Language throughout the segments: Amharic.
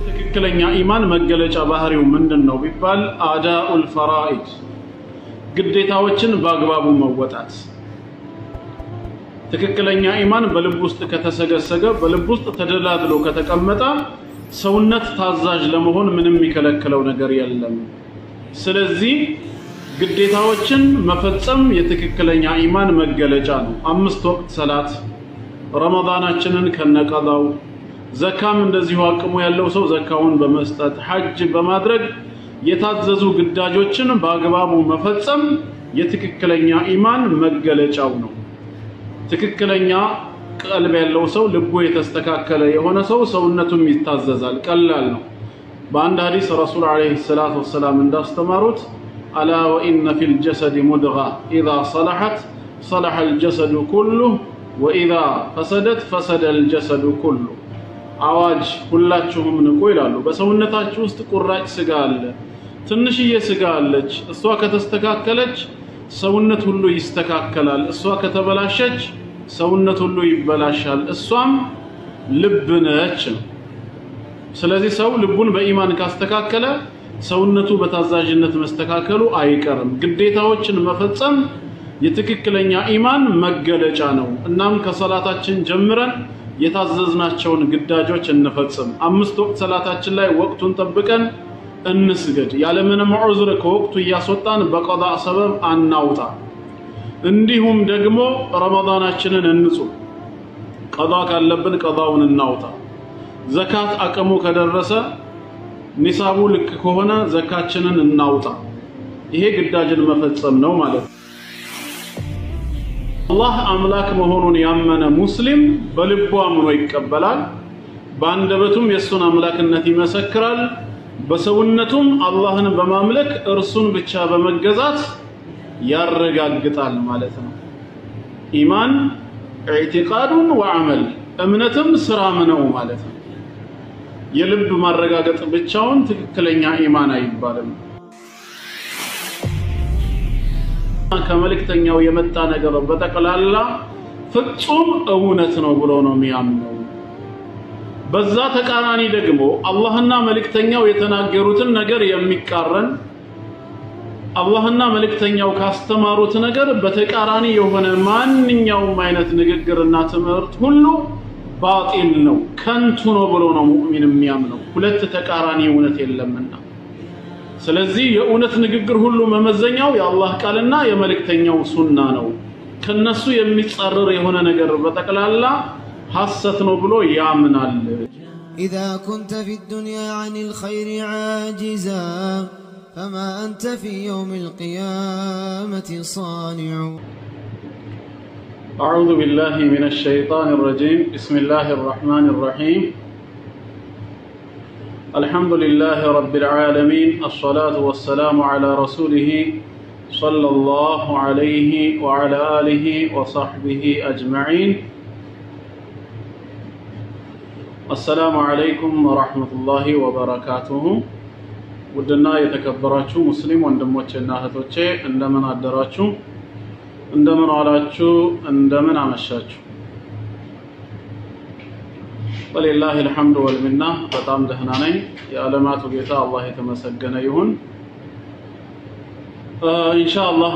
ትክክለኛ ኢማን መገለጫ ባህሪው ምንድነው ቢባል አዳኡል ፈራኢድ ግዴታዎችን በአግባቡ መወጣት ትክክለኛ ኢማን በልብ ውስጥ ከተሰገሰገ በልብ ውስጥ ተደላድሎ ከተቀመጠ ሰውነት ታዛዥ ለመሆን ምንም የሚከለክለው ነገር የለም ስለዚህ ግዴታዎችን መፈጸም የትክክለኛ ኢማን መገለጫ ነው 5 ወቅት ሰላት ረመዳናችንን ከነቀዳው ዘካም እንደዚሁ አቅሙ ያለው ሰው ዘካውን በመስጠት ሐጅ በማድረግ የታዘዙ ግዳጆችን በአግባቡ መፈጸም የትክክለኛ ኢማን መገለጫው ነው ትክክለኛ ቀልብ ያለው ሰው ልቡ የተስተካከለ የሆነ ሰው ሰውነቱም ይታዘዛል ቀላል ነው በአንድ ሐዲስ ረሱል አለይሂ ሰላቱ ወሰለም እንዳስተማሩት አላ ወኢነ ፊል ጀሰድ ሙድጋ ኢዛ صلحت صلح الجسد كله واذا فسدت فسد الجسد كله አዋጅ ሁላችሁም ንቁ ይላሉ በሰውነታችሁ ውስጥ ቁራጭ ስጋ አለ ትንሽዬ ስጋ አለች እሷ ከተስተካከለች ሰውነት ሁሉ ይስተካከላል እሷ ከተበላሸች ሰውነት ሁሉ ይበላሻል እሷም ልብ ነች ስለዚህ ሰው ልቡን በኢማን ካስተካከለ ሰውነቱ በታዛዥነት መስተካከሉ አይቀርም ግዴታዎችን መፈጸም የትክክለኛ ኢማን መገለጫ ነው እናም ከሰላታችን ጀምረን የታዘዝናቸውን ግዳጆች እንፈጽም 5 ወቅት ሰላታችን ላይ ወቅቱን ጠብቀን እንስገድ ያለምንም ዑዝር ከወቅቱ ያስወጣን በቀዳ ሰበብ አናውጣ እንዲሁም ደግሞ ረመዳናችንን እንጹም ቀዳ ካለብን ቀዳውን እናውጣ ዘካት አቅሙ ከደረሰ ኒሳቡ ልክ ከሆነ ዘካችንን እናውጣ ይሄ ግዳጅን መፈጸም ነው ማለት አላህ አምላክ መሆኑን ያመነ ሙስሊም በልቡ አምኖ ይቀበላል በአንደበቱም የሱን አምላክነት ይመሰክራል በሰውነቱም አላህን በማምለክ እርሱን ብቻ በመገዛት ያረጋግጣል ማለት ነው ኢማን ኢዕቲቃዱን ወዐመል እምነትም ስራም ነው ማለት ነው የልብ ማረጋገጥ ብቻውን ትክክለኛ ኢማን አይባልም ከመልእክተኛው የመጣ ነገር በተቀላላ ፍጹም እውነት ነው ብሎ ነው የሚያምነው በዛ ተቃራኒ ደግሞ አላህና መልእክተኛው የተናገሩትን ነገር የሚቃረን አላህና መልእክተኛው ካስተማሩት ነገር በተቃራኒ የሆነ ማንኛውም አይነት ንግግርና ትምህርት ሁሉ ባጢል ነው ከንቱ ነው ብሎ ነው ሙእሚን የሚያምነው ሁለት ተቃራኒ እውነት የለምና ስለዚህ የእውነት ንግግር ሁሉ መመዘኛው የአላህ ቃልና የመልእክተኛው ሱና ነው ከነሱ የሚጻረር የሆነ ነገር በተቀላላ ሐሰት ነው ብሎ ያምናል إذا كنت في الدنيا عن الخير عاجزا فما أنت في يوم القيامة صانع أعوذ بالله من الشيطان الرجيم بسم الله الرحمن الرحيم الحمد لله رب العالمين الصلاة والسلام على رسوله صلى الله عليه وعلى آله وصحبه أجمعين السلام عليكم ورحمة الله وبركاته ودنا يتكبراتشو مسلم وندموچنا اهتوچه እንደምን አደራችሁ እንደምን ዋላችሁ እንደምን አመሻችሁ ولله الحمد والمنه በጣም ደህና ነኝ የዓለማቱ ጌታ አላህ የተመሰገነ ይሁን ኢንሻአላህ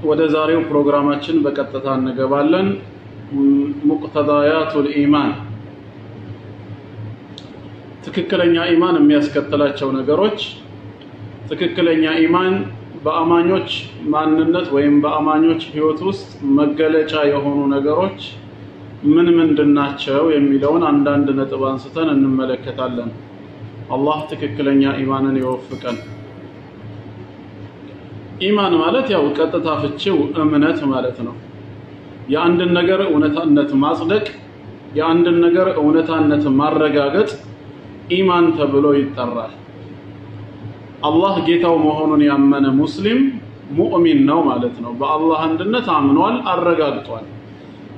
ወደ ዛሬው ፕሮግራማችን በቀጥታ እንገባለን ሙቅተዳያቱል ኢማን ትክክለኛ ኢማን የሚያስከትላቸው ነገሮች ትክክለኛ ኢማን በአማኞች ማንነት ወይም በአማኞች ህይወት ውስጥ መገለጫ የሆኑ ነገሮች ምን ምንድናቸው የሚለውን አንዳንድ ነጥብ አንስተን እንመለከታለን አላህ ትክክለኛ ኢማንን ይወፍቀን ኢማን ማለት ያው ቀጥታ ፍቺው እምነት ማለት ነው የአንድ ነገር እውነታነት ማጽደቅ የአንድ ነገር እውነታነት ማረጋገጥ ኢማን ተብሎ ይጠራል አላህ ጌታው መሆኑን ያመነ ሙስሊም ሙእሚን ነው ማለት ነው በአላህ አንድነት አምኗል አረጋግጧል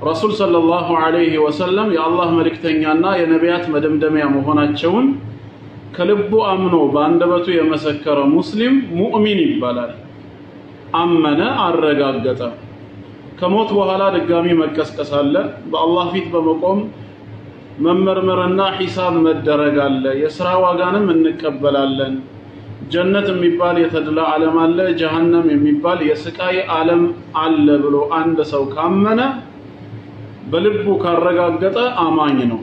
ረሱል ሰለላሁ ዐለይሂ ወሰለም የአላህ መልእክተኛና የነቢያት መደምደሚያ መሆናቸውን ከልቡ አምኖ በአንደበቱ የመሰከረ ሙስሊም ሙእሚን ይባላል አመነ አረጋገጠ ከሞት በኋላ ድጋሚ መቀስቀስ አለ በአላህ ፊት በመቆም መመርመርና ሒሳብ መደረግ አለ የሥራ ዋጋንም እንቀበላለን ጀነት የሚባል የተድላ ዓለም አለ ጀሃነም የሚባል የስቃይ ዓለም አለ ብሎ አንድ ሰው ካመነ በልቡ ካረጋገጠ አማኝ ነው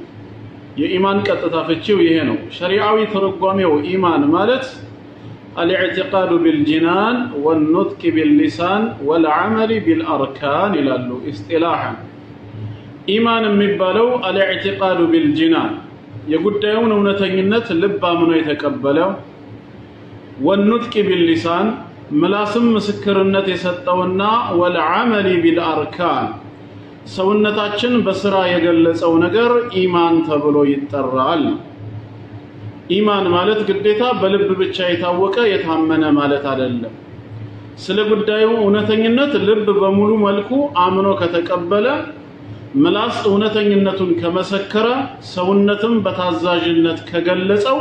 የኢማን ቀጥታ ፍቺው ይሄ ነው ሸሪዓዊ ተርጓሜው ኢማን ማለት الاعتقاد بالجنان والنطق باللسان والعمل بالاركان ይላሉ اصطلاحا ኢማን የሚባለው الاعتقاد بالجنان የጉዳዩን እውነተኝነት ልብ አምኖ የተቀበለው والنطق باللسان ምላስም ምስክርነት የሰጠውና والعمل بالاركان ሰውነታችን በስራ የገለጸው ነገር ኢማን ተብሎ ይጠራል ኢማን ማለት ግዴታ በልብ ብቻ የታወቀ የታመነ ማለት አይደለም ስለ ጉዳዩ እውነተኝነት ልብ በሙሉ መልኩ አምኖ ከተቀበለ ምላስ እውነተኝነቱን ከመሰከረ ሰውነትም በታዛዥነት ከገለጸው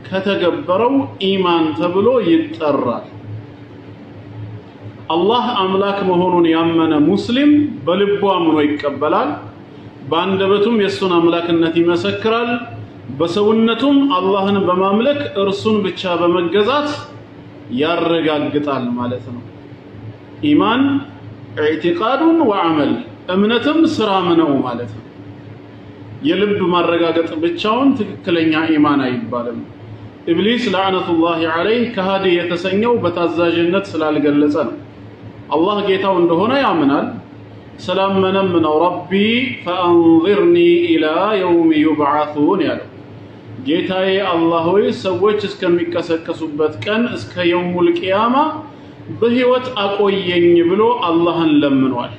ከተገበረው ኢማን ተብሎ ይጠራል አላህ አምላክ መሆኑን ያመነ ሙስሊም በልቡ አምኖ ይቀበላል በአንደበቱም የሱን አምላክነት ይመሰክራል በሰውነቱም አላህን በማምለክ እርሱን ብቻ በመገዛት ያረጋግጣል ማለት ነው ኢማን ኢዕቲቃዱን ወዐመል እምነትም ስራም ነው ማለት ነው የልብ ማረጋገጥ ብቻውን ትክክለኛ ኢማን አይባልም ኢብሊስ ለዓነቱላሂ ዐለይሂ ከሃዲ የተሰኘው በታዛዥነት ስላልገለጸ ነው አላህ ጌታው እንደሆነ ያምናል ሰላመነም ነው ረቢ ፈአንዚርኒ ኢላ የውም ይብዓቱን ያለው ጌታዬ አላህ ሆይ ሰዎች እስከሚቀሰቀሱበት ቀን እስከ የውሙል ቂያማ በህይወት አቆየኝ ብሎ አላህን ለምኗል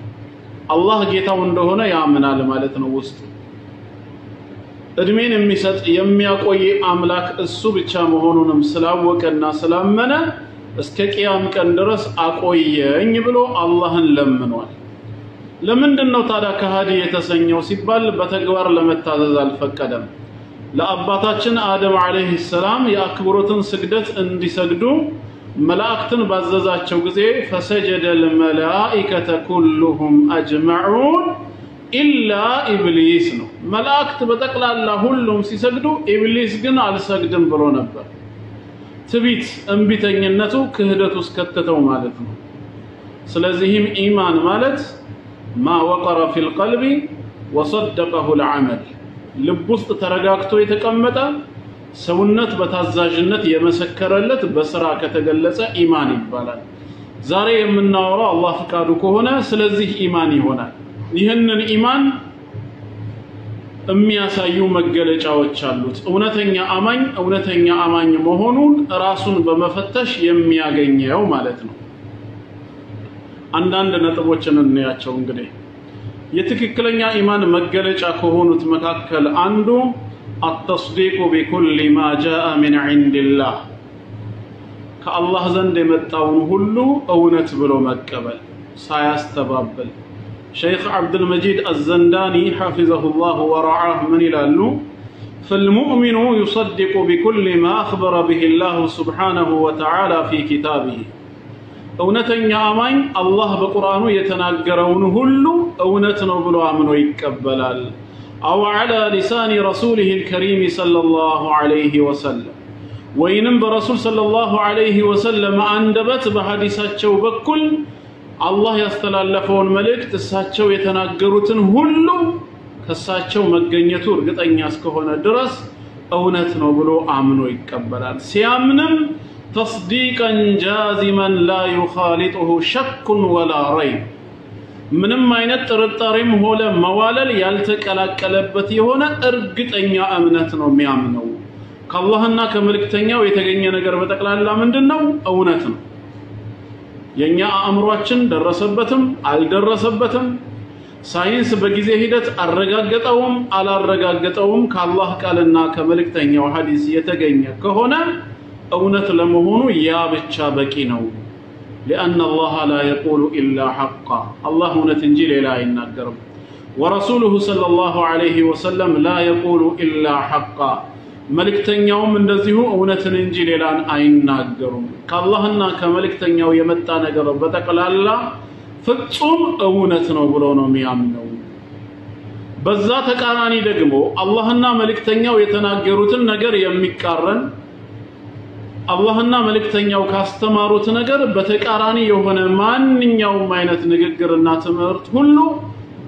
አላህ ጌታው እንደሆነ ያምናል ማለት ነው ውስጥ እድሜን የሚሰጥ የሚያቆይ አምላክ እሱ ብቻ መሆኑንም ስላወቀና ስላመነ እስከ ቂያም ቀን ድረስ አቆየኝ ብሎ አላህን ለምኗል ለምንድነው ታዲያ ከሃዲ የተሰኘው ሲባል በተግባር ለመታዘዝ አልፈቀደም ለአባታችን አደም አለይሂ ሰላም የአክብሮትን ስግደት እንዲሰግዱ መላእክትን ባዘዛቸው ጊዜ فسجد الملائكة كلهم أجمعون إلا إبليس ነው መላእክት በጠቅላላ ሁሉም ሲሰግዱ ኢብሊስ ግን አልሰግድም ብሎ ነበር ትቢት እንቢተኝነቱ ክህደቱ እስከተተው ማለት ነው ስለዚህም ኢማን ማለት ما وقر في القلب وصدقه العمل ልብ ውስጥ ተረጋግቶ የተቀመጠ ሰውነት በታዛዥነት የመሰከረለት በስራ ከተገለጸ ኢማን ይባላል ዛሬ የምናወራው አላህ ፍቃዱ ከሆነ ስለዚህ ኢማን ይሆናል ይህንን ኢማን የሚያሳዩ መገለጫዎች አሉት እውነተኛ አማኝ መሆኑን ራሱን በመፈተሽ የሚያገኘው ማለት ነው አንዳንድ ነጥቦችን እንያቸው እንግዲህ የትክክለኛ ኢማን መገለጫ ከሆኑት መካከል አንዱ التصديق بكل ما جاء من عند الله كالله زند የመጣውን ሁሉ እውነት ብሎ መቀበል ሳያስተባበል شيخ عبد المجيد الزنداني حفظه الله ورعاه من ይላሉ فالمؤمن يصدق بكل ما أخبر به الله سبحانه وتعالى في كتابه እውነተኛ አማኝ አላህ በቁርአኑ የተናገረውን ሁሉ እውነት ነው ብሎ አምኖ ይቀበላል أو على لسان رسوله الكريم صلى الله عليه وسلم وينم برسول صلى الله عليه وسلم عندبت بحديثاتቸው በኩል አላህ ያስተላለፈውን መልእክት እሳቸው የተናገሩትን ሁሉ ከሳቸው መገኘቱ እርግጠኛ እስከሆነ ድረስ እውነት ነው ብሎ አምኖ ይቀበላል ሲያምንም تصديقا جازما لا يخالطه شك ولا ريب ምንም አይነት ጥርጣሬም ሆነ መዋለል ያልተቀላቀለበት የሆነ እርግጠኛ እምነት ነው የሚያምነው ከአላህና ከመልእክተኛው የተገኘ ነገር በጠቅላላ ምንድነው እውነት ነው የኛ አእምሮአችን ደረሰበትም አልደረሰበትም ሳይንስ በጊዜ ሂደት አረጋገጠውም አላረጋገጠውም ከአላህ ቃልና ከመልእክተኛው ሐዲስ የተገኘ ከሆነ እውነት ለመሆኑ ያ ብቻ በቂ ነው لأن الله لا يقول إلا حقا الله نتنجي لا ينقرب ورسوله صلى الله عليه وسلم لا يقول إلا حقا ملكتنياو من دزيو اونتن እንጂ ሌላን አይናገሩም ከአላህና ከመልእክተኛው የመጣ ነገር በተቀላላ ፍጹም እውነት ነው ብሎ ነው የሚያምነው በዛ ተቃራኒ ደግሞ አላህና መልእክተኛው የተናገሩትን ነገር የሚቃረን አላህና መልእክተኛው ካስተማሩት ነገር በተቃራኒ የሆነ ማንኛውም አይነት ንግግርና ትምህርት ሁሉ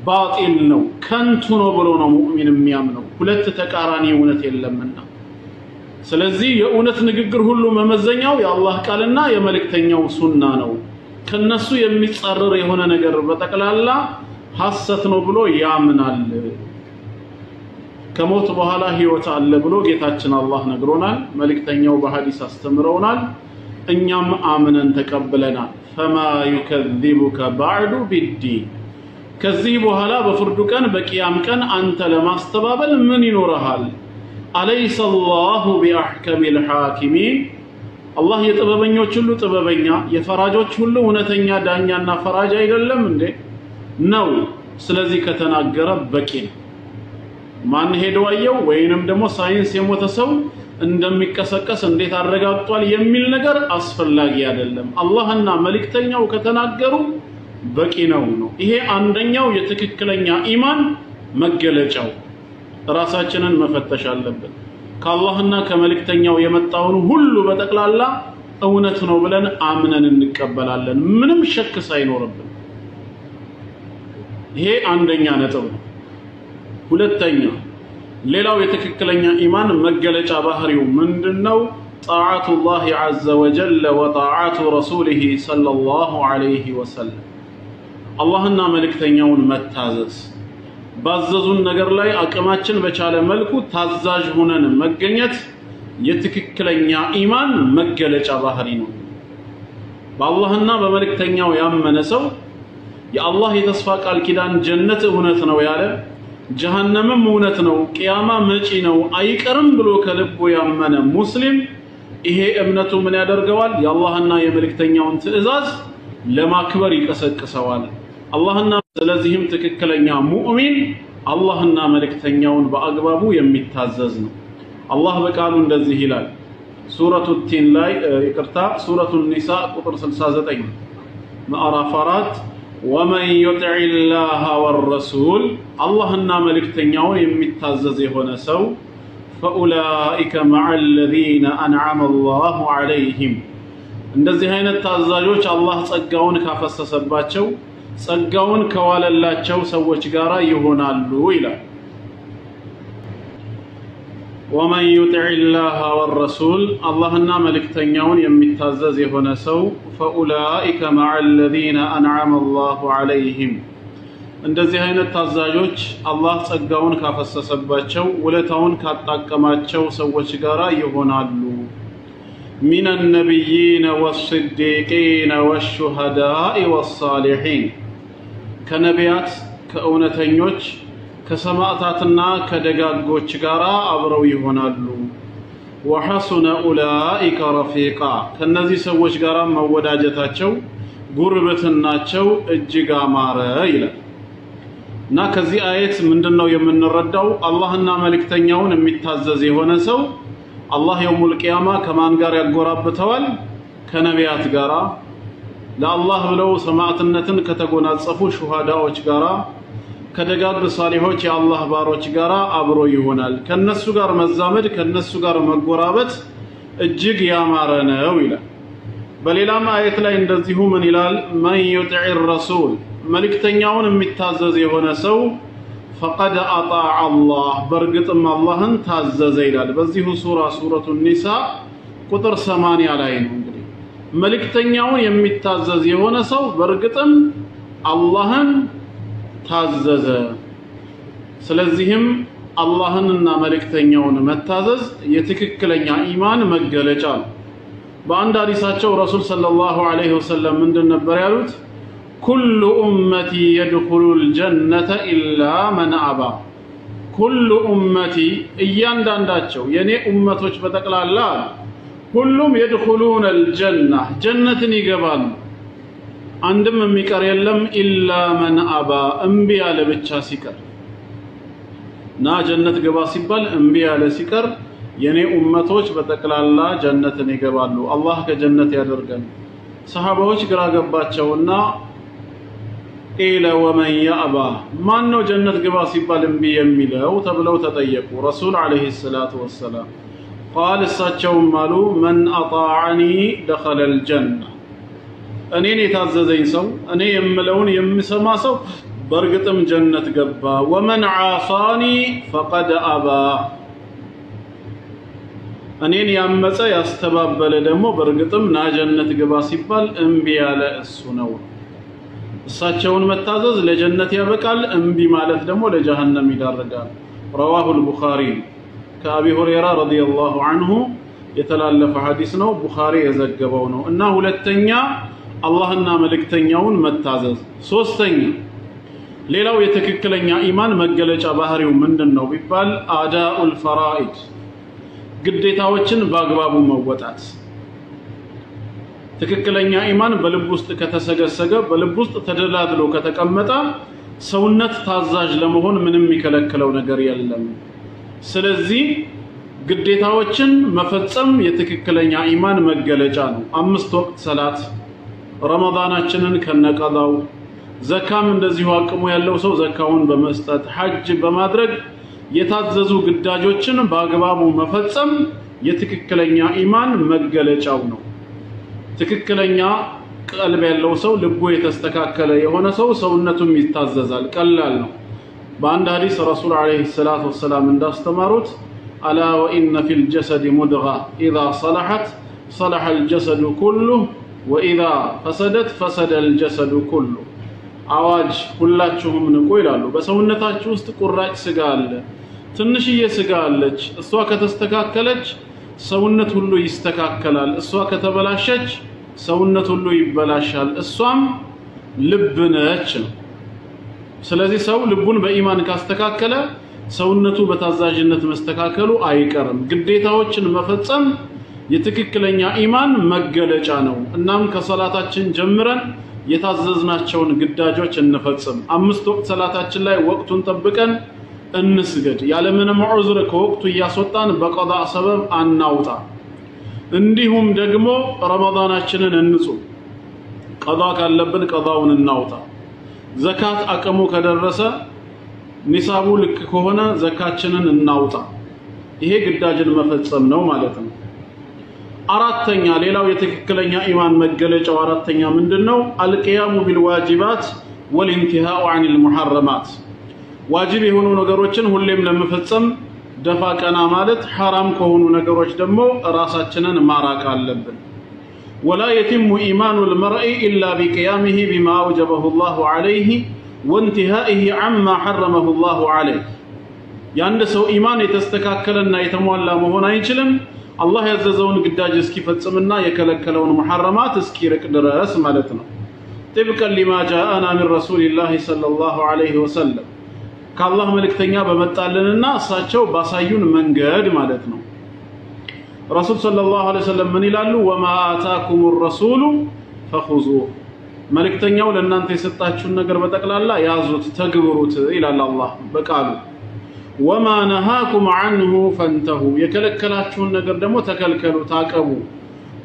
ባጢል ነው ከንቱ ነው ብሎ ነው ሙእሚን የሚያምነው ሁለት ተቃራኒ እውነት የለምና ስለዚህ የእውነት ንግግር ሁሉ መመዘኛው የአላህ ቃልና የመልእክተኛው ሱና ነው ከነሱ የሚጻረር የሆነ ነገር በጠቅላላ ሐሰት ነው ብሎ ያምናል ከሞት በኋላ ህይወት አለ ብሎ ጌታችን አላህ ነግሮናል መልእክተኛው በሐዲስ አስተምረውናል እኛም አምነን ተቀብለናል فما يكذبك بعد بالدين ከዚህ በኋላ በፍርዱ ቀን በቂያም ቀን አንተ ለማስተባበል ምን ይኖርሃል አለይሰ الله بأحكم الحاكمين الله የጥበበኞች ሁሉ ጥበበኛ የፈራጆች ሁሉ እውነተኛ ዳኛና ፈራጅ አይደለም እንዴ ነው ስለዚህ ከተናገረ በቂ ነው ማን ሄዶ አየው ወይንም ደግሞ ሳይንስ የሞተ ሰው እንደሚቀሰቀስ እንዴት አረጋግጧል የሚል ነገር አስፈላጊ አይደለም አላህና መልእክተኛው ከተናገሩ በቂ ነው ይሄ አንደኛው የትክክለኛ ኢማን መገለጫው ራሳችንን መፈተሽ አለብን ከአላህና ከመልእክተኛው የመጣውን ሁሉ በጠቅላላ እውነት ነው ብለን አምነን እንቀበላለን ምንም ሸክ ሳይኖርብን ይሄ አንደኛ ነጥብ ነው ሁለተኛ ሌላው የትክክለኛ ኢማን መገለጫ ባህሪው ምንድነው طاعة الله عز وجل وطاعة رسوله صلى الله عليه وسلم اللهنا ملكتኛውን መታዘዝ ባዘዙን ነገር ላይ አቅማችን በቻለ መልኩ ታዛዥ ሆነን መገኘት የትክክለኛ ኢማን መገለጫ ባህሪ ነው በአላህና በመልእክተኛው ያመነ ሰው የአላህ የተስፋ ቃል ኪዳን ጀነት እውነት ነው ያለ ጀሃነምም እውነት ነው ቂያማ መጪ ነው አይቀርም ብሎ ከልቡ ያመነ ሙስሊም ይሄ እምነቱ ምን ያደርገዋል የአላህና የመልእክተኛውን ትእዛዝ ለማክበር ይቀሰቅሰዋል አላህና ስለዚህም ትክክለኛ ሙእሚን አላህና መልእክተኛውን በአግባቡ የሚታዘዝ ነው አላህ በቃሉ እንደዚህ ይላል ሱረቱ ቲን ላይ ይቅርታ ሱረቱ ኒሳ ቁጥር 69 ምዕራፍ 4 ومن يطع الله والرسول اللهنا ملكتنياون يمتازز የሆነ ሰው فاولئك مع الذين انعم الله عليهم እንደዚህ አይነት ታዛዦች አላህ ጸጋውን ካፈሰሰባቸው ጸጋውን ከዋለላቸው ሰዎች ጋራ ይሆናሉ ይላል ومن يطع الله والرسول اللهنا ملكتنياون يمتازز የሆነ ሰው فاولئك مع الذين انعم الله عليهم እንደዚህ አይነት ታዛዦች አላህ ጸጋውን ካፈሰሰባቸው ወለታውን ካጣቀማቸው ሰዎች ጋራ ይሆናሉ من النبيين والصديقين والشهداء والصالحين ከነቢያት ከእውነተኞች ከሰማዕታትና ከደጋጎች ጋራ አብረው ይሆናሉ وحسن اولئك رفيقا ከነዚህ ሰዎች ጋራ መወዳጀታቸው ጉርብትናቸው እጅግ አማረ ይላል እና ከዚህ አየት ምንድነው የምንረዳው አላህና መልእክተኛውን የሚታዘዝ የሆነ ሰው አላህ የውሙል ቂያማ ከማን ጋር ያጎራብተዋል ከነቢያት ጋራ ለአላህ ብለው ሰማዕትነትን ከተጎናጸፉ ሹሃዳዎች ጋራ ከደጋግ ሷሊሆች የአላህ ባሮች ጋራ አብሮ ይሆናል ከነሱ ጋር መዛመድ ከነሱ ጋር መጎራበት እጅግ ያማረ ነው ይላል በሌላም አየት ላይ እንደዚሁ ምን ይላል ማን يطع الرسول መልእክተኛውን የሚታዘዝ የሆነ ሰው فقد اطاع الله በርግጥም አላህን ታዘዘ ይላል በዚሁ ሱረቱ ኒሳ ቁጥር 80 ላይ ነው እንግዲህ መልእክተኛውን የሚታዘዝ የሆነ ሰው በርግጥም አላህን ታዘዘ ስለዚህም አላህንና መልእክተኛውን መታዘዝ የትክክለኛ ኢማን መገለጫ ነው በአንድ ሐዲሳቸው ረሱል ሰለላሁ ዐለይሂ ወሰለም ምንድን ነበር ያሉት كل امتي يدخل الجنه الا من ابى كل امتي እያንዳንዳቸው የኔ ኡመቶች በተቀላላ ሁሉም يدخلون الجنه ጀነትን ይገባሉ አንድም የሚቀር የለም ኢላ من ابى እምቢ ያለ ብቻ ሲቀር ና ጀነት ገባ ሲባል እምቢ ያለ ሲቀር የኔ ኡመቶች በተቀላላ ጀነትን ይገባሉ አላህ ከጀነት ያደርገን ሰሃባዎች ግራ ገባቸውና قيل ومن يأبى ما أنه جنة قباسي بالنبي يميله تبلو تطيقوا رسول عليه الصلاة والسلام قال الساتشون مالو من أطاعني دخل الجنة أنين يتعززين سو أني يملون يمسما سو برقتم جنة قبا ومن عاصاني فقد أبى أنين يامسا يستباب بلدمو برقتم نا جنة قباسي بال انبياء السنو الساتشون متعزز لجنة يبقال انبي مالت دمو لجهنم يدارقال رواه البخاري كأبي هريرة رضي الله عنه يتلالف حديثنا بخاري يزقبونه إنه للتنيا الله إنا ملكتنياون متعزز سوستنيا ليلو يتككلنيا إيمان مقلج أباهري ومندنو بيبال آداء الفرائد قديتاوچن باقبابو موتات تككلنيا إيمان بلبوست كتسقسق بلبوست تدلادلو كتكمتا سونت تازاج لمهون منم يكلكلو نقر يلم ስለዚህ ግዴታዎችን መፈጸም የትክክለኛ ኢማን መገለጫ ነው አምስት ወቅት ሰላት ረመዳናችንን ከነቀዳው ዘካም እንደዚሁ አቅሙ ያለው ሰው ዘካውን በመስጠት ሐጅ በማድረግ የታዘዙ ግዳጆችን በአግባቡ መፈጸም የትክክለኛ ኢማን መገለጫው ነው ትክክለኛ ቀልብ ያለው ሰው ልቡ የተስተካከለ የሆነ ሰው ሰውነቱም ይታዘዛል ቀላል ነው بان حديث رسول عليه الصلاة والسلام انداستمرت ألا وإن في الجسد مدغة إذا صلحت صلح الجسد كله وإذا فسدت فسد الجسد كله አዋጅ ሁላችሁም ንቁ ይላሉ በሰውነታችሁ ውስጥ ቁራጭ ስጋ አለ ትንሽዬ ስጋ አለች እሷ ከተስተካከለች ሰውነት ሁሉ ይስተካከላል እሷ ከተበላሸች ሰውነት ሁሉ ይበላሻል እሷም ልብ ነች ስለዚህ ሰው ልቡን በኢማን ካስተካከለ ሰውነቱ በታዛዥነት መስተካከሉ አይቀርም ግዴታዎችን መፈጸም የትክክለኛ ኢማን መገለጫ ነው እናም ከሰላታችን ጀምረን የታዘዝናቸውን ግዳጆች እንፈጽም አምስት ወቅት ሰላታችን ላይ ወቅቱን ጠብቀን እንስገድ ያለ ምንም ዑዝር ከወቅቱ ያስወጣን በቀዳ ሰበብ አናውጣ እንዲሁም ደግሞ ረመዳናችንን እንጹም ቀዳ ካለብን ቀዳውን እናውጣ ዘካት አቀሙ ከደረሰ ኒሳቡ ልክ ከሆነ ዘካችንን እናውጣ ይሄ ግዳጅን መፈጸም ነው ማለት ነው አራተኛ ሌላው የትክክለኛ ኢማን መገለጫው አራተኛ ምንድነው አልቂያሙ ቢልዋጂባት ወልኢንቲሃኡ ዐኒል ሙሐረማት ዋጅብ የሆኑ ነገሮችን ሁሌም ለመፈጸም ደፋ ቀና ማለት حرام ከሆኑ ነገሮች ደግሞ ራሳችንን ማራቅ አለብን ولا يتم إيمان المرء إلا بقيامه بما أوجبه الله عليه وانتهائه عما حرمه الله عليه يعني سو إيمان يتستكاكلنا يتمولى مهونا يجلم الله يعززون قداج اسكي فتسمنا يكلكلون محرمات اسكي ركدر اسمالتنا طبقا لما جاءنا من رسول الله صلى الله عليه وسلم كالله ملكتنيا بمتعلننا ساتشو باسايون منقاد مالتنا رسول صلى الله عليه وسلم من يلالو وما آتاكم الرسول فخذوه ملكتنياو لنانت يسطاچون ነገር በጠቅላላ ያዙት ተግብሩት ይላል አላህ በቃሉ وما نهاكم عنه فانتهوا የከለከላችሁን ነገር ደግሞ ተከልከሉ ታቀቡ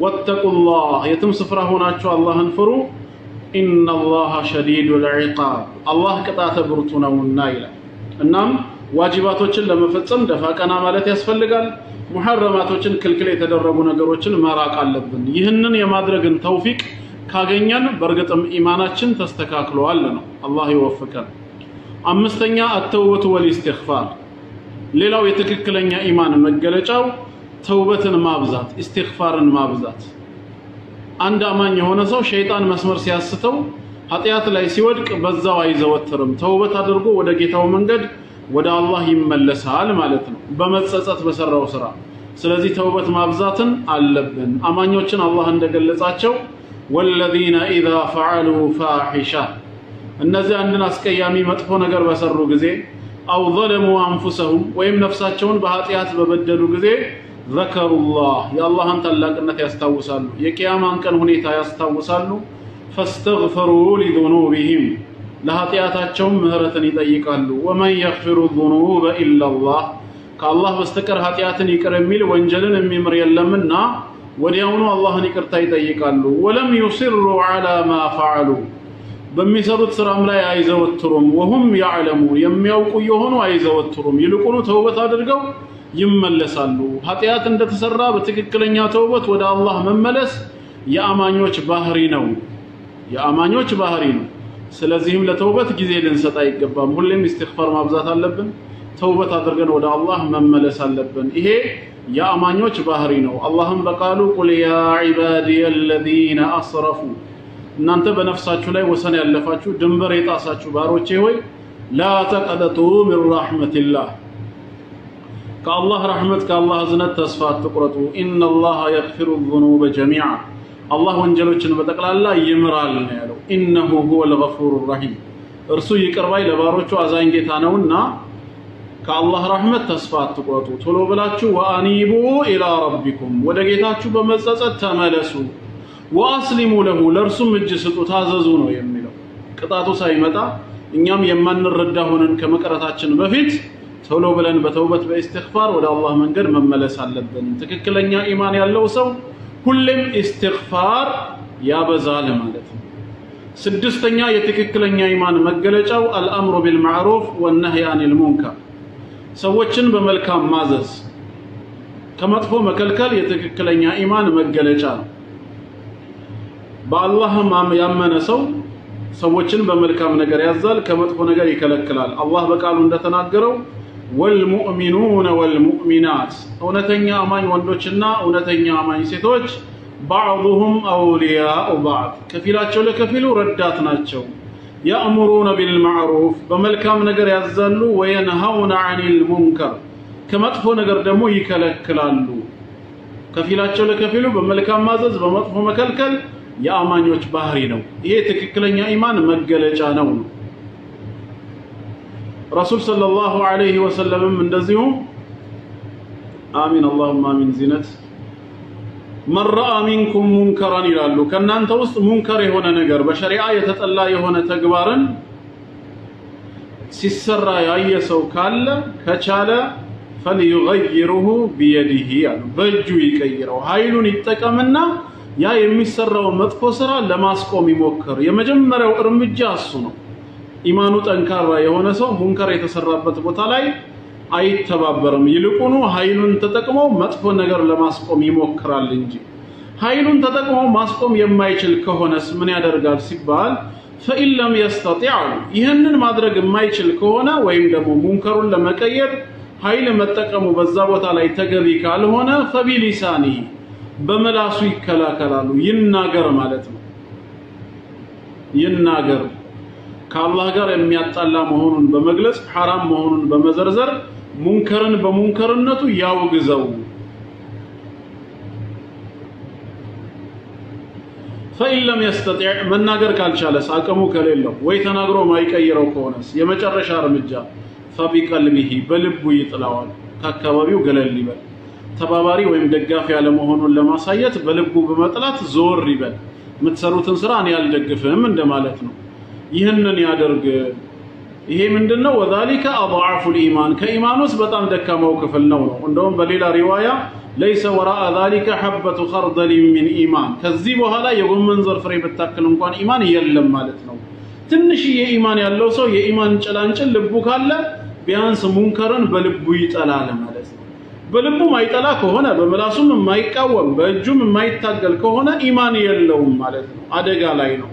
واتقوا الله የትም ስፍራ ሆናችሁ አላህን ፍሩ ان الله شديد العقاب الله ቅጣተ ብርቱ ነውና ይላል እናም ዋጅባቶችን ለመፈጸም ደፋ ቀና ማለት ያስፈልጋል ሙሐረማቶችን ክልክል የተደረጉ ነገሮችን ማራቅ አለብን ይህንን የማድረግን ተውፊቅ ካገኘን በርግጥም ኢማናችን ተስተካክሏል ነው አላህ ይወፍቀን አምስተኛ አተውበቱ ወልኢስቲግፋር ሌላው የትክክለኛ ኢማን መገለጫው ተውበትን ማብዛት ኢስቲግፋርን ማብዛት አንድ አማኝ የሆነ ሰው ሸይጣን መስመር ሲያስተው ኃጢያት ላይ ሲወድቅ በዛው አይዘወትርም ተውበት አድርጎ ወደ ጌታው መንገድ ወደ አላህ ይመለሳል ማለት ነው በመጸጸት በሰራው ስራ ስለዚህ ተውበት ማብዛትን አለብን አማኞችን አላህ እንደገለጻቸው والذين اذا فعلوا فاحشه እነዚህ አንድን አስቀያሚ መጥፎ ነገር በሰሩ ጊዜ او ظلموا انفسهم ወይም ነፍሳቸውን በኃጢያት በበደሉ ጊዜ ذكروا الله يا الله انت ታላቅነት ያስታውሳሉ የቂያማን ቀን ሁኔታ ያስታውሳሉ فاستغفروا لذنوبهم ለኃጢያታቸው ምህረትን ይጠይቃሉ ومن يغفر الذنوب الا الله ከአላህ በስተቀር ኃጢያትን ይቅር የሚል ወንጀልን የሚምር የለምና ወዲያውኑ አላህን ይቅርታ ይጠይቃሉ ولم يصروا على ما فعلوا በሚሰሩት ስራም ላይ አይዘወትሩም ወሁም ያዕለሙ የሚያውቁ የሆኑ አይዘወትሩም ይልቁኑ ተውበት አድርገው ይመለሳሉ ኃጢያት እንደተሰራ በትክክለኛ ተውበት ወደ አላህ መመለስ የአማኞች ባህሪ ነው ስለዚህም ለተውበት ጊዜ ልንሰጥ አይገባም ሁሌም ኢስቲግፋር ማብዛት አለብን ተውበት አድርገን ወደ አላህ መመለስ አለብን ይሄ የአማኞች ባህሪ ነው አላህም በቃሉ ቁል ያ ዒባዲየ الذين اسرفوا እናንተ በነፍሳችሁ ላይ ወሰን ያለፋችሁ ድንበር የጣሳችሁ ባሮቼ ሆይ لا تقنطوا من رحمة الله كالله رحمة كالله እዝነት ተስፋ አትቁረጡ ان الله يغفر الذنوب جميعا الله ወንጀሎችን በጠቅላላ ይምራል ነው ያለው انه هو الغفور الرحيم እርሱ ይቅር ባይ ለባሮቹ አዛኝ ጌታ ነውና ከአላህ ረህመት ተስፋ አትቁረጡ ቶሎ ብላችሁ ወአኒቡ ኢላ ረቢኩም ወደ ጌታችሁ በመጸጸት ተመለሱ ወአስሊሙ ለሁ ለርሱም እጅ ስጡ ታዘዙ ነው የሚለው ቅጣቱ ሳይመጣ እኛም የማንረዳ ሆነን ከመቅረታችን በፊት ቶሎ ብለን በተውበት በኢስቲግፋር ወደ አላህ መንገድ መመለስ አለብን ትክክለኛ ኢማን ያለው ሰው ሁሌም ኢስቲግፋር ያበዛል ማለት ነው ስድስተኛ የትክክለኛ ኢማን መገለጫው አልአምሩ ቢልማዕሩፍ ወነህይ አኒል ሙንከር ሰዎችን በመልካም ማዘዝ ከመጥፎ መከልከል የትክክለኛ ኢማን መገለጫ ነው በአላህ ያመነ ሰው ሰዎችን በመልካም ነገር ያዛል ከመጥፎ ነገር ይከለክላል አላህ በቃሉ እንደተናገረው ወልሙእሚኑነ ወልሙእሚናት እውነተኛ አማኝ ወንዶችና እውነተኛ አማኝ ሴቶች بعضهم أولياء بعض كفيلاتቸው ለከፊሉ ረዳት ናቸው يأمرون بالمعروف በመልካም ነገር ያዛሉ وينهون عن المنكر ከመጥፎ ነገር ደግሞ ይከለክላሉ ከፊላቸው ለከፊሉ በመልካም ማዘዝ በመጥፎ መከልከል የአማኞች ባህሪ ነው ይሄ ትክክለኛ ኢማን መገለጫ ነው ረሱል ሰለላሁ ዐለይሂ ወሰለም እንደዚሁ አሚን اللهم آمين زينت من رأى منكم منكرا ይላሉ ከናንተ ውስጥ ሙንከር የሆነ ነገር በሸሪዓ የተጠላ የሆነ ተግባርን ሲሰራ ያየ ሰው ካለ ከቻለ فليغيره بيده ያሉ በእጁ ይቀይረው ኃይሉን ይጠቀምና ያ የሚሰራው መጥፎ ስራ ለማስቆም ይሞክር የመጀመሪያው እርምጃ እሱ ነው ኢማኑ ጠንካራ የሆነ ሰው ሙንከር የተሰራበት ቦታ ላይ አይተባበርም ይልቁኑ ኃይሉን ተጠቅሞ መጥፎ ነገር ለማስቆም ይሞክራል እንጂ ኃይሉን ተጠቅሞ ማስቆም የማይችል ከሆነስ ምን ያደርጋል ሲባል فإن لم يستطيع ይሄንን ማድረግ የማይችል ከሆነ ወይም ደግሞ ሙንከሩን ለመቀየር ኃይል መጠቀሙ በዛ ቦታ ላይ ተገቢ ካልሆነ فبلسانه በመላሱ ይከላከላሉ ይናገር ማለት ነው ይናገር ከአላህ ጋር የሚያጣላ መሆኑን በመግለጽ حرام መሆኑን በመዘርዘር ሙንከርን በሙንከርነቱ ያውግዘው فإن لم يستطيع መናገር ካልቻለስ አቅሙ ከሌለው ወይ ተናግሮ ማይቀይረው ከሆነስ የመጨረሻ እርምጃ فبقلبه በልቡ ይጥላዋል ከአካባቢው ገለል ይበል ተባባሪ ወይም ደጋፊ ያለ መሆኑን ለማሳየት በልቡ በመጥላት ዞር ይበል ምትሰሩትን ስራ እኔ ያልደግፍም እንደማለት ነው ይሄንን ያደርግ ይሄ ምንድነው وذلك اضعف الايمان ከኢማኑስ በጣም ደካማው ክፍል ነው እንደውም በሌላ ሪዋያ ليس وراء ذلك حبة خردل من ايمان ከዚህ በኋላ የጎመን ዘር ፍሬ በታክል እንኳን ኢማን የለም ማለት ነው ትንሽ የኢማን ያለው ሰው የኢማን ጨላንጭል ልቡ ካለ ቢያንስ ሙንከርን በልቡ ይጠላል ማለት ነው በልቡ ማይጠላ ከሆነ በመላሱም የማይቃወም በእጁም የማይታገል ከሆነ ኢማን የለውም ማለት ነው አደጋ ላይ ነው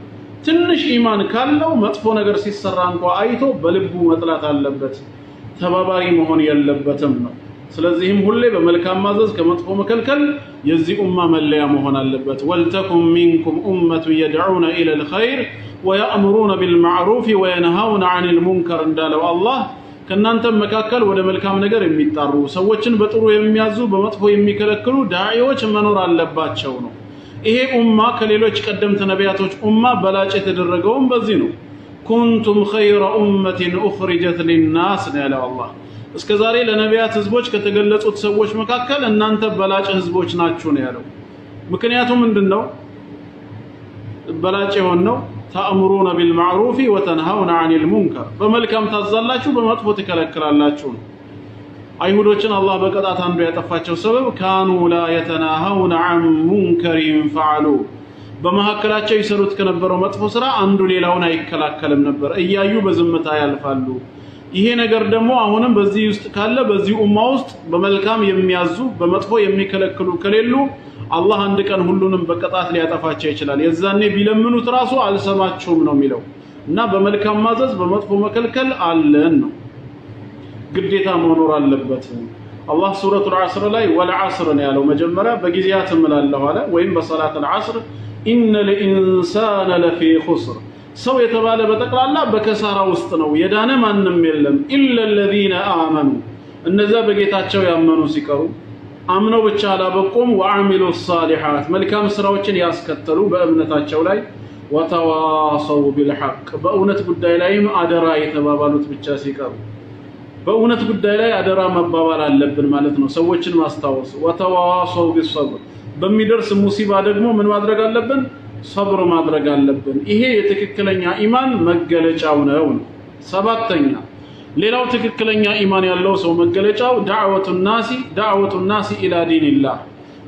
ትንሽ ኢማን ካለው መጥፎ ነገር ሲሰራ እንኳን አይቶ በልቡ መጥላት አለበት ተባባሪ መሆን የለበትም ነው ስለዚህም ሁሌ በመልካም ማዘዝ ከመጥፎ መከልከል የዚህ ኡማ መለያ መሆን አለበት ወልተኩም ሚንኩም ኡመቱ يدعون الى الخير ويأمرون بالمعروف وينهون عن المنكر እንዳለው አላህ ከናንተ መካከል ወደ መልካም ነገር የሚጣሩ ሰዎችን በጥሩ የሚያዙ በመጥፎ የሚከለክሉ ዳዒዎች መኖር አለባቸው ነው ይሄ ኡማ ከሌሎች ቀደምት ነቢያቶች ኡማ በላጭ የተደረገው በዚህ ነው ኩንቱም ኸይረ ኡመቲን اخرجت للناس ያለው አላህ እስከዛሬ ለነቢያት ህዝቦች ከተገለጹት ሰዎች መካከል እናንተ በላጭ ህዝቦች ናችሁ ነው ያለው ምክንያቱም ምንድነው በላጭ የሆነው ተአምሩና بالمعروف وتنهون عن المنكر በመልካም ታዛላችሁ በመጥፎ ተከለክላላችሁ አይሁዶችን አላህ በቀጣት አንዱ ያጠፋቸው ሰበብ ካኑ ላ يتناهون عن منكر فعلوا በመሐከላቸው ይሰሩት ከነበረው መጥፎ ስራ አንዱ ሌላውን አይከላከልም ነበር እያዩ በዝምታ ያልፋሉ ይሄ ነገር ደግሞ አሁንም በዚህ ውስጥ ካለ በዚህ ኡማ ውስጥ በመልካም የሚያዙ በመጥፎ የሚከለክሉ ከሌሉ አላህ አንድ ቀን ሁሉንም በቀጣት ሊያጠፋቸው ይችላል የዛኔ ቢለምኑት ራሱ አልሰማቸውም ነው የሚለው እና በመልካም ማዘዝ በመጥፎ መከልከል አለን ነው ግዴታ መኖር አለበት አላህ ሱረቱል ዐስር ላይ ወልዐስር ነው ያለው መጀመሪያ በጊዜያት እምላለሁ አለ ወይም በሰላተል ዐስር ኢነል ኢንሳነ ለፊ ኹስር ሰው የተባለ በጠቅላላ በከሳራ ውስጥ ነው የዳነ ማንንም የለም ኢላ الذين آمنوا እነዛ በጌታቸው ያመኑ ሲቀሩ አምነው ብቻ አላበቁም ወአሚሉ الصالحات መልካም ስራዎችን ያስከተሉ በእምነታቸው ላይ ወተዋሰው ቢልሐቅ በእውነት ጉዳይ ላይም አደራ የተባባሉት ብቻ ሲቀሩ በእውነት ጉዳይ ላይ አደራ መባባል አለብን ማለት ነው ሰዎችን ማስታወስ ወተዋሰው ቢሰብር በሚደርስ ሙሲባ ደግሞ ምን ማድረግ አለብን ሰብር ማድረግ አለብን ይሄ የትክክለኛ ኢማን መገለጫው ነው ሰባተኛ ሌላው ትክክለኛ ኢማን ያለው ሰው መገለጫው ዳዕወቱ ናሲ ኢላ ዲንላህ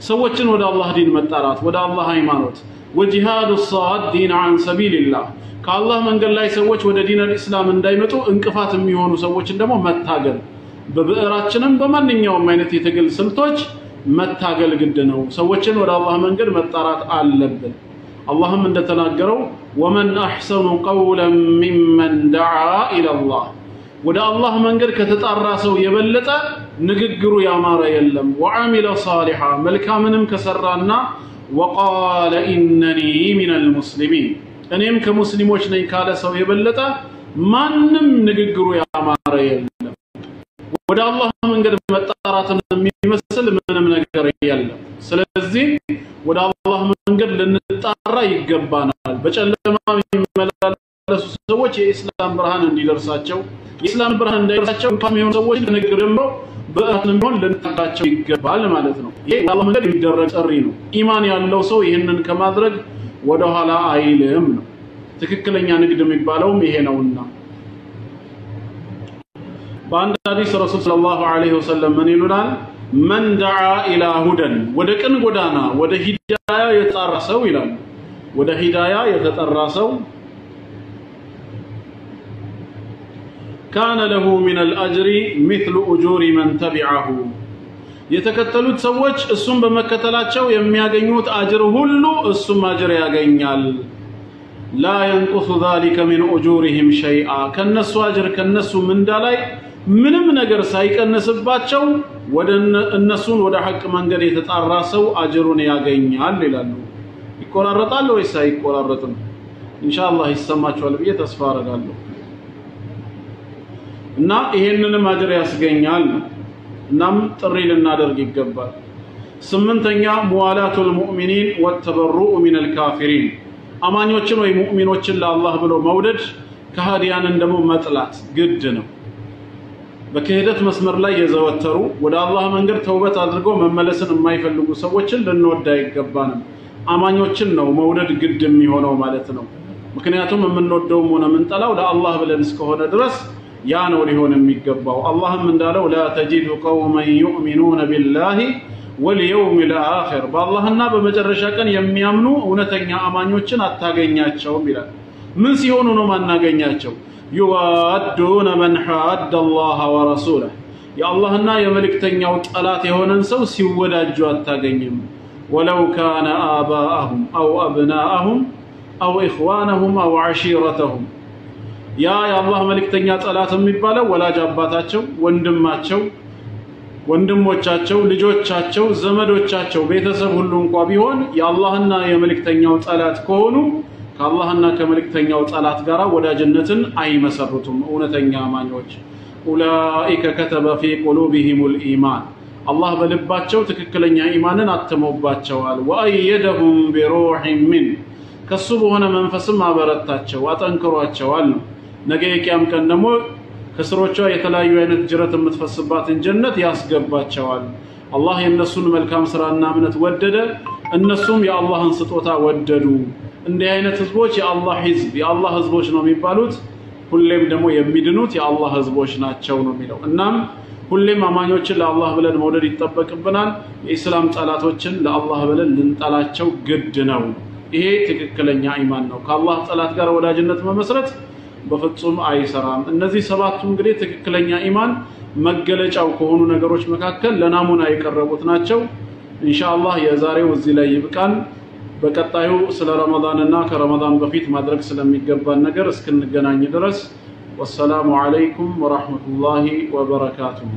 ሰዎችን ወደ አላህ ዲን መጣራት ወደ አላህ ሃይማኖት ወጂሃዱ الصادين عن سبيل الله ከአላህ መንገድ ላይ ሰዎች ወደ ዲን الاسلام እንዳይመጡ እንቅፋት የሚሆኑ ሰዎችን ደግሞ መታገል በብዕራችንም በማንኛውም አይነት የትግል ስልቶች መታገል ግድ ነው ሰዎችን ወደ አላህ መንገድ መጣራት አለብን اللهم እንደተናገረው ومن احسن قولا ممن دعا الى الله ወደ አላህ መንገድ ከተጣራ ሰው የበለጠ ንግግሩ ያማረ የለም وعمل صالحا መልካምንም ከሰራና وقال انني من المسلمين እኔም ከሙስሊሞች ነኝ ካለ ሰው የበለጠ ማንንም ንግግሩ ያማረ የለም ወደ አላህ መንገድ መጣራትን የሚመስል ምንም ነገር የለም ስለዚህ ወደ አላህ መንገድ ልንጣራ ይገባናል በጨለማ የሚመላለሱ ሰዎች የኢስላም ብርሃን እንዲደርሳቸው የኢስላም ብርሃን እንዳይደርሳቸው እንኳን የሆኑ ሰዎች ንግግርም ነው በአጥንም ቢሆን ልንታቸው ይገባል ማለት ነው ይሄ አላህ መንገድ የሚደረግ ጥሪ ነው ኢማን ያለው ሰው ይሄንን ከማድረግ ወደ ኋላ አይልም ነው ትክክለኛ ንግድ የሚባለው ይሄ ነውና በአንድ ሐዲስ ረሱል ሰለላሁ ዐለይሂ ወሰለም ምን ይሉናል من دعا الى هدى ወደ ቅን ጎዳና ወደ ሂዳያ የተጣራ ሰው ይላል ወደ ሂዳያ የተጣራ ሰው كان له من الاجر مثل اجور من تبعه የተከተሉት ሰዎች እሱን በመከተላቸው የሚያገኙት አጅር ሁሉ እሱም አጅር ያገኛል لا ينقص ذلك من اجورهم شيئا ከነሱ አጅር ከነሱ ምንዳ ላይ ምንም ነገር ሳይቀነስባቸው ወደ እነሱን ወደ ሐቅ መንገድ የተጣራ ሰው አጅሩን ያገኛል ይላሉ ይቆራረጣል ወይስ አይቆራረጥም ኢንሻአላህ ይሰማችኋል ብዬ ተስፋ አደርጋለሁ እና ይሄንንም አጅር ያስገኛል እናም ጥሪ ልናደርግ ይገባል ስምንተኛ ሙዋላቱል ሙእሚኒን ወተበሩኡ ሚነል ካፊሪን አማኞችን ወይ ሙእሚኖችን ለአላህ ብሎ መውደድ ከሃዲያንን ደግሞ መጥላት ግድ ነው በክህደት መስመር ላይ የዘወተሩ ወደ አላህ መንገድ ተውበት አድርገው መመለስን የማይፈልጉ ሰዎችን ልንወዳ ይገባናል አማኞችን ነው መውደድ ግድ የሚሆነው ማለት ነው ምክንያቱም የምንወደው ሆነ ምንጠላው ለአላህ ብለን እስከሆነ ድረስ ያ ነው ሊሆን የሚገባው አላህም እንዳለው لا تجد قوما يؤمنون بالله واليوم الآخر በአላህና በመጨረሻ ቀን የሚያምኑ እውነተኛ አማኞችን አታገኛቸውም ይላል ምን ሲሆኑ ነው ማናገኛቸው يوادون من حاد الله ورسوله يا الله نا يملكتنياو طلات يهونن سو سيوداجو አታገኝም ولو كان آباءهم أو أبناءهم أو إخوانهم أو عشيرتهم يا الله ملكتኛ طلات የሚባለው ወላጅ አባታቸው ወንድሞቻቸው ልጆቻቸው ዘመዶቻቸው ቤተሰብ ሁሉ እንኳን ቢሆን የአላህና የመልእክተኛው ጠላት ከሆኑ ከአላህና ከመልእክተኛው ጠላት ጋራ ወዳጅነትን አይመሰርቱም እውነተኛ አማኞች ኡላኢከ ከተበ ፊ ቁሉቢሂሙል ኢማን አላህ በልባቸው ትክክለኛ ኢማንን አተመውባቸዋል ወአየደሁም ቢሩሂን ሚን ከሱ በሆነ መንፈስም አበረታቸው አጠንክሯቸዋል ነገ የቂያም ቀን ደግሞ ከስሮቿ የተለያዩ አይነት ጅረት የምትፈስባትን ጀነት ያስገባቸዋል አላህ የነሱን መልካም ስራና እምነት ወደደ እነሱም የአላህን ስጦታ ወደዱ እንዲህ አይነት ህዝቦች የአላህ ህዝቦች ነው የሚባሉት ሁሌም ደግሞ የሚድኑት የአላህ ህዝቦች ናቸው ነው የሚለው እናም ሁሌም አማኞችን ለአላህ ብለን መውደድ ይተበቅብናል የኢስላም ጠላቶችን ለአላህ ብለን ልንጠላቸው ግድ ነው ይሄ ትክክለኛ ኢማን ነው ከአላህ ጠላት ጋር ወዳጅነት መመስረት በፍጹም አይሰራም እነዚህ ሰባቱ እንግዲህ ትክክለኛ ኢማን መገለጫው ከሆኑ ነገሮች መካከል ለናሙና የቀረቡት ናቸው ኢንሻአላህ የዛሬው እዚህ ላይ ይብቃን በቀጣዩ ስለ ረመዳንና ከረመዳን በፊት ማድረግ ስለሚገባን ነገር እስክንገናኝ ድረስ والسلام عليكم ورحمة الله وبركاته